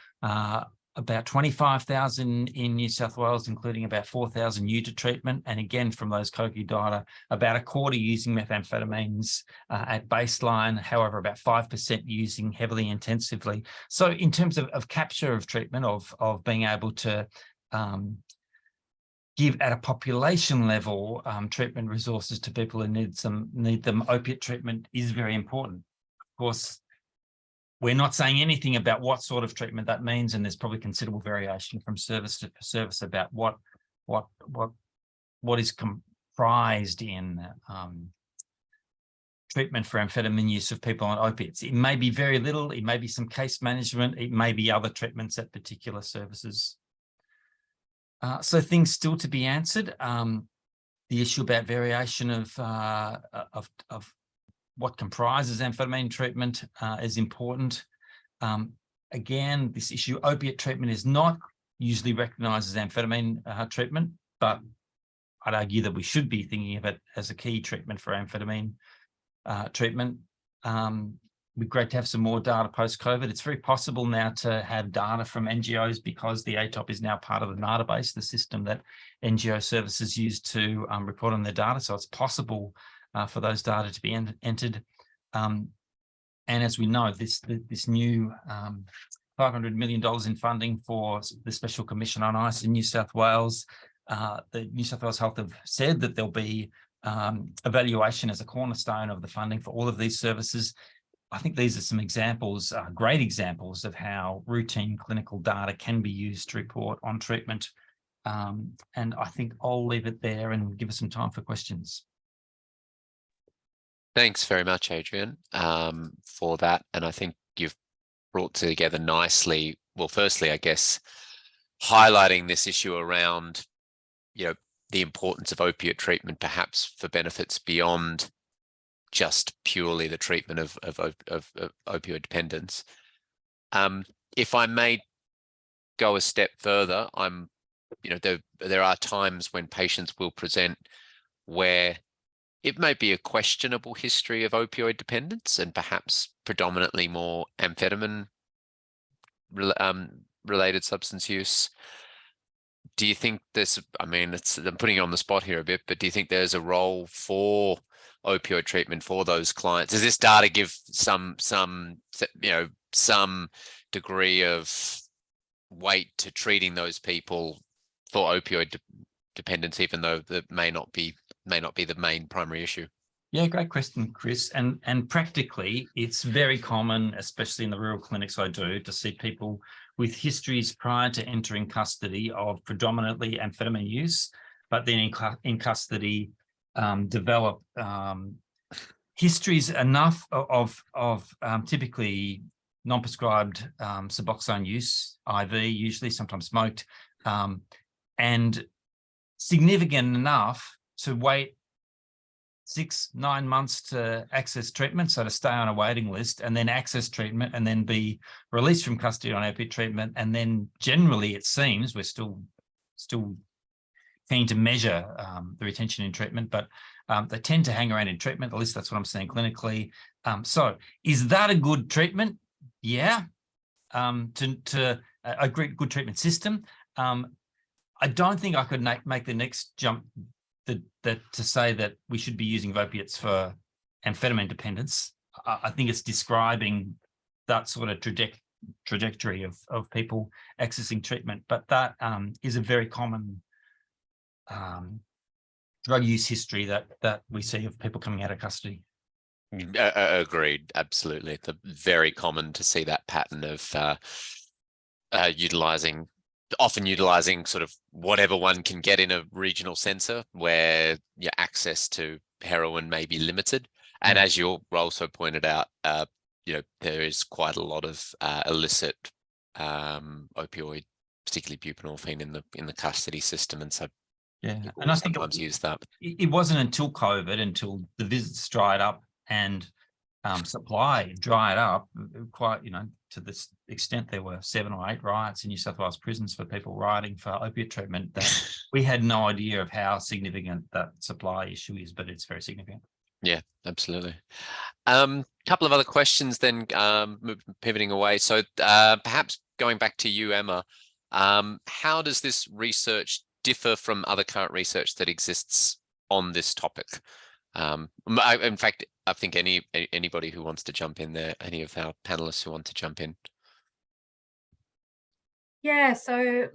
about 25,000 in New South Wales, including about 4,000 new to treatment. And again, from those COGI data, about a quarter using methamphetamines at baseline, however, about 5% using heavily intensively. So in terms of capture of treatment, of being able to give at a population level treatment resources to people who need them, opiate treatment is very important. Of course, we're not saying anything about what sort of treatment that means, and there's probably considerable variation from service to service about what is comprised in treatment for amphetamine use of people on opiates. It may be very little, it may be some case management, it may be other treatments at particular services. So things still to be answered. The issue about variation of what comprises amphetamine treatment is important. Again, this issue, opiate treatment is not usually recognised as amphetamine treatment, but I'd argue that we should be thinking of it as a key treatment for amphetamine treatment. be great to have some more data post-COVID. It's very possible now to have data from NGOs because the ATOP is now part of the database, the system that NGO services use to report on their data. So it's possible for those data to be entered. And as we know, this new $500 million in funding for the Special Commission on Ice in New South Wales, the New South Wales Health have said that there'll be evaluation as a cornerstone of the funding for all of these services. I think these are some examples, great examples of how routine clinical data can be used to report on treatment. And I think I'll leave it there and give us some time for questions. Thanks very much, Adrian, for that. And I think you've brought together nicely, well, firstly, I guess, highlighting this issue around, the importance of opiate treatment, perhaps for benefits beyond just purely the treatment of opioid dependence. If I may go a step further, there are times when patients will present where it may be a questionable history of opioid dependence and perhaps predominantly more amphetamine related substance use. Do you think there's, I'm putting you on the spot here a bit, but do you think there's a role for opioid treatment for those clients? Does this data give some degree of weight to treating those people for opioid dependence, even though that may not be the main primary issue? Yeah, great question, Chris. And practically, it's very common, especially in the rural clinics I do, to see people with histories prior to entering custody of predominantly amphetamine use, but then in custody develop histories enough of typically non-prescribed Suboxone use, IV, usually sometimes smoked, and significant enough to wait 6-9 months to access treatment, so to stay on a waiting list and then access treatment and then be released from custody on opiate treatment. And then generally, it seems, we're still keen to measure the retention in treatment, but they tend to hang around in treatment, at least that's what I'm seeing clinically. So is that a good treatment? Yeah, to a good treatment system. I don't think I could make the next jump to say that we should be using opiates for amphetamine dependence. I think it's describing that sort of trajectory of people accessing treatment, but that is a very common drug use history that we see of people coming out of custody. Agreed, absolutely. It's very common to see that pattern of often utilizing sort of whatever one can get in a regional center where your access to heroin may be limited. And as you also pointed out, there is quite a lot of illicit opioid, particularly buprenorphine, in the custody system, and so and I think sometimes use that. It wasn't until COVID, until the visits dried up and supply dried up quite, to this extent. There were 7 or 8 riots in New South Wales prisons for people rioting for opiate treatment, that we had no idea of how significant that supply issue is, but it's very significant. Yeah, absolutely. Couple of other questions then, pivoting away. So perhaps going back to you, Emma, how does this research differ from other current research that exists on this topic? In fact, I think anybody who wants to jump in there, any of our panelists who want to jump in. Yeah, so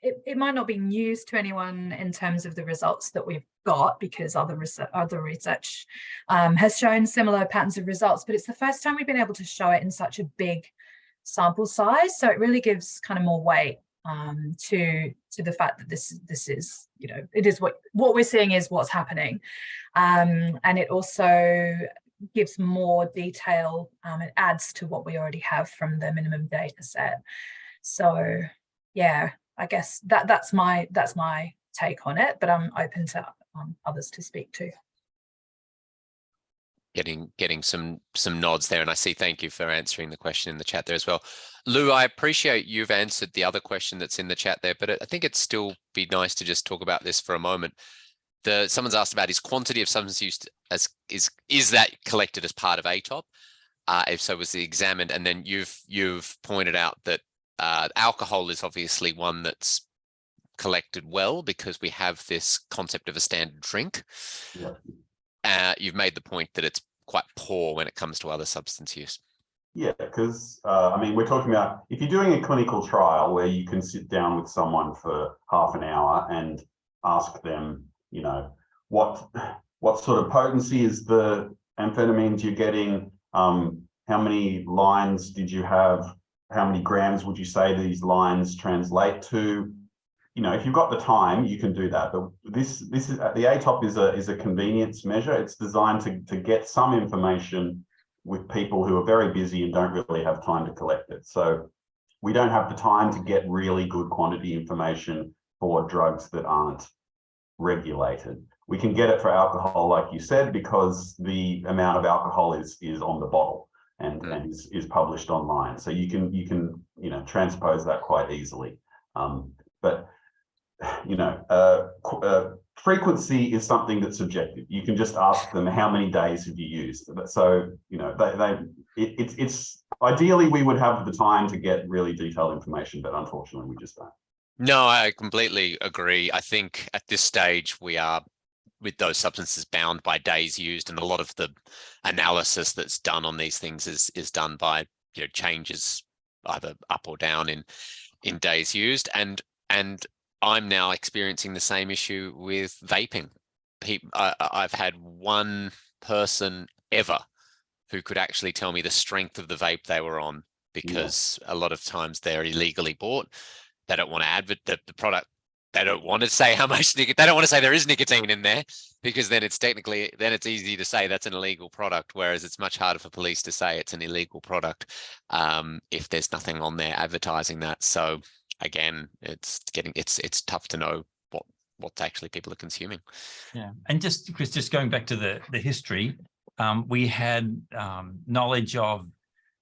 it might not be news to anyone in terms of the results that we've got, because other research has shown similar patterns of results, but it's the first time we've been able to show it in such a big sample size. So it really gives kind of more weight to the fact that this is, it is what we're seeing is what's happening. And it also gives more detail. It adds to what we already have from the minimum data set. So yeah, I guess that's my take on it, but I'm open to others to speak to. Getting some nods there, and I see. Thank you for answering the question in the chat there as well. Lou, I appreciate you've answered the other question that's in the chat there, but I think it'd still be nice to just talk about this for a moment. Someone's asked about, is quantity of substance use is that collected as part of ATOP? If so, was the examined, and then you've pointed out that alcohol is obviously one that's collected well because we have this concept of a standard drink. Yeah. You've made the point that it's quite poor when it comes to other substance use. Yeah, because I mean, we're talking about if you're doing a clinical trial where you can sit down with someone for half an hour and ask them, you know, what sort of potency is the amphetamines you're getting? How many lines did you have? How many grams would you say these lines translate to? You know, if you've got the time, you can do that. But this is the ATOP is a convenience measure. It's designed to get some information with people who are very busy and don't really have time to collect it. So we don't have the time to get really good quantity information for drugs that aren't regulated. We can get it for alcohol, like you said, because the amount of alcohol is on the bottle and is published online. So you can you know, transpose that quite easily. But you know, frequency is something that's subjective. You can just ask them how many days have you used. So you know, it's ideally we would have the time to get really detailed information, but unfortunately we just don't. No, I completely agree. I think at this stage we are with those substances bound by days used, and a lot of the analysis that's done on these things is done by, you know, changes either up or down in days used, and I'm now experiencing the same issue with vaping. I've had one person ever who could actually tell me the strength of the vape they were on, because a lot of times they're illegally bought. They don't want to advert the product. They don't want to say how much they don't want to say there is nicotine in there, because then it's easy to say that's an illegal product, whereas it's much harder for police to say it's an illegal product if there's nothing on there advertising that. So again, it's tough to know what actually people are consuming. Yeah, and just Chris, just going back to the history, we had knowledge of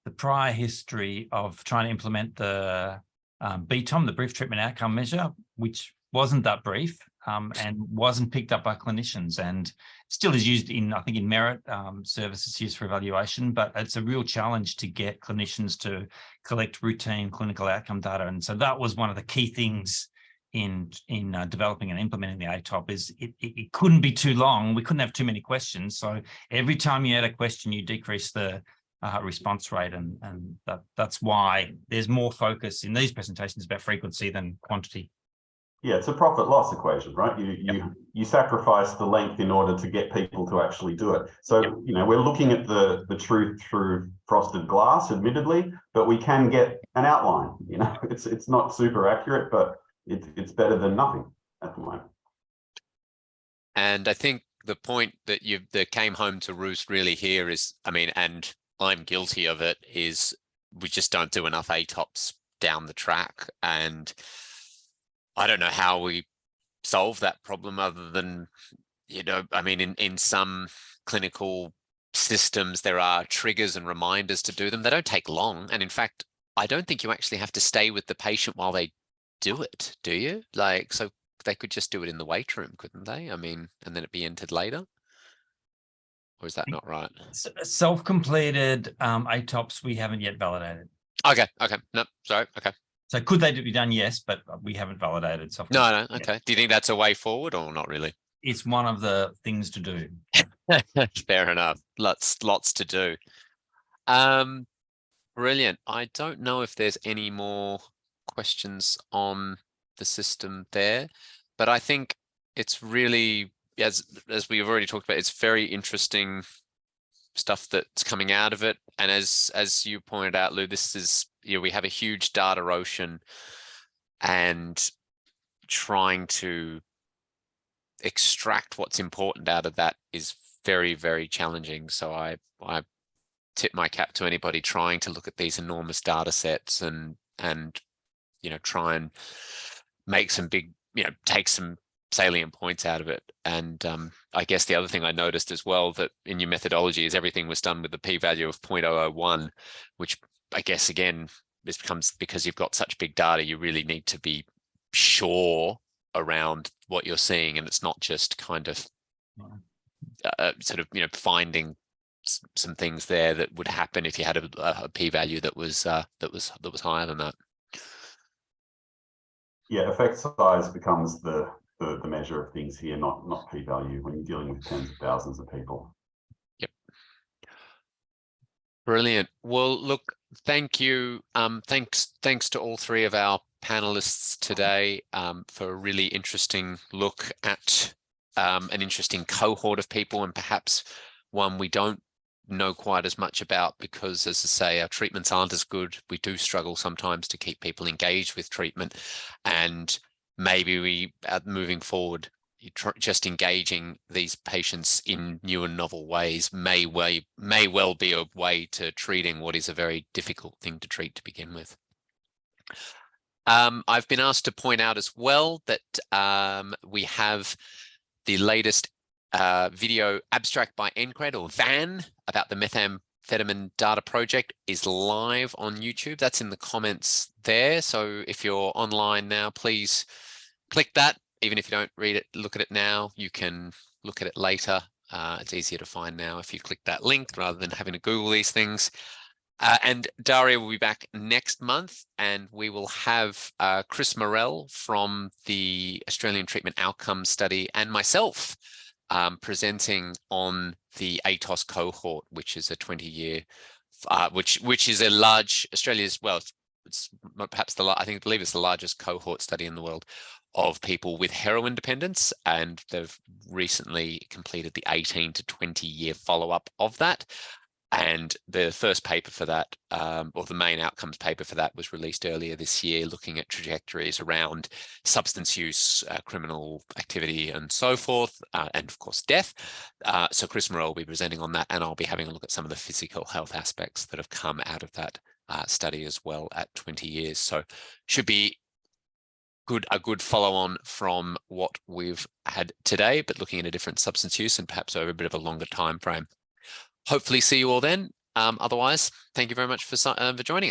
the prior history of trying to implement the BTOM, the brief treatment outcome measure, which wasn't that brief and wasn't picked up by clinicians, and still is used in, I think, in merit services used for evaluation, but it's a real challenge to get clinicians to collect routine clinical outcome data. And so that was one of the key things in developing and implementing the ATOP, is it couldn't be too long. We couldn't have too many questions. So every time you add a question, you decrease the response rate, and that's why there's more focus in these presentations about frequency than quantity. Yeah, it's a profit loss equation, right? You sacrifice the length in order to get people to actually do it. So you know, we're looking at the truth through frosted glass, admittedly, but we can get an outline. You know, it's not super accurate, but it's better than nothing at the moment. And I think the point that came home to roost really here is, I mean, and I'm guilty of it, is we just don't do enough ATOPs down the track. And I don't know how we solve that problem other than, you know, I mean, in some clinical systems, there are triggers and reminders to do them. They don't take long. And in fact, I don't think you actually have to stay with the patient while they do it, do you? Like, so they could just do it in the wait room, couldn't they? I mean, and then it be entered later. Or is that not right? Self-completed ATOPs we haven't yet validated. Okay. No, sorry. Okay. So could they be done? Yes, but we haven't validated self. No. Okay. Do you think that's a way forward or not really? It's one of the things to do. Fair enough. Lots to do. Brilliant. I don't know if there's any more questions on the system there, but I think it's really, as we've already talked about, it's very interesting stuff that's coming out of it. And as you pointed out, Lou, this is, you know, we have a huge data ocean, and trying to extract what's important out of that is very, very challenging. So I tip my cap to anybody trying to look at these enormous data sets and you know, try and make some big, you know, take some salient points out of it. And I guess the other thing I noticed as well, that in your methodology, is everything was done with the p-value of 0.001, which I guess, again, this becomes, because you've got such big data, you really need to be sure around what you're seeing, and it's not just kind of sort of, you know, finding some things there that would happen if you had a p-value that was higher than that. Yeah, effect size becomes the measure of things here, not p-value, when you're dealing with tens of thousands of people. Yep. Brilliant. Well, look, thank you. Thanks to all three of our panelists today for a really interesting look at an interesting cohort of people, and perhaps one we don't know quite as much about because, as I say, our treatments aren't as good. We do struggle sometimes to keep people engaged with treatment, and maybe we, moving forward, just engaging these patients in new and novel ways may well be a way to treating what is a very difficult thing to treat to begin with. I've been asked to point out as well that we have the latest video abstract by NCRED, or VAN, about the Methamphetamine Data project is live on YouTube. That's in the comments there. So if you're online now, please click that. Even if you don't read it, look at it now. You can look at it later. It's easier to find now if you click that link rather than having to Google these things. And Daria will be back next month, and we will have Chris Morell from the Australian Treatment Outcomes Study and myself presenting on the ATOS cohort, which is a 20-year, which is a large Australia's, well, it's perhaps I believe it's the largest cohort study in the world of people with heroin dependence, and they've recently completed the 18 to 20-year follow-up of that. And the first paper for that, or the main outcomes paper for that, was released earlier this year, looking at trajectories around substance use, criminal activity, and so forth, and of course death. So Chris Morell will be presenting on that, and I'll be having a look at some of the physical health aspects that have come out of that study as well at 20 years. So should be a good follow-on from what we've had today, but looking at a different substance use and perhaps over a bit of a longer time frame. Hopefully see you all then. Otherwise, thank you very much for joining us.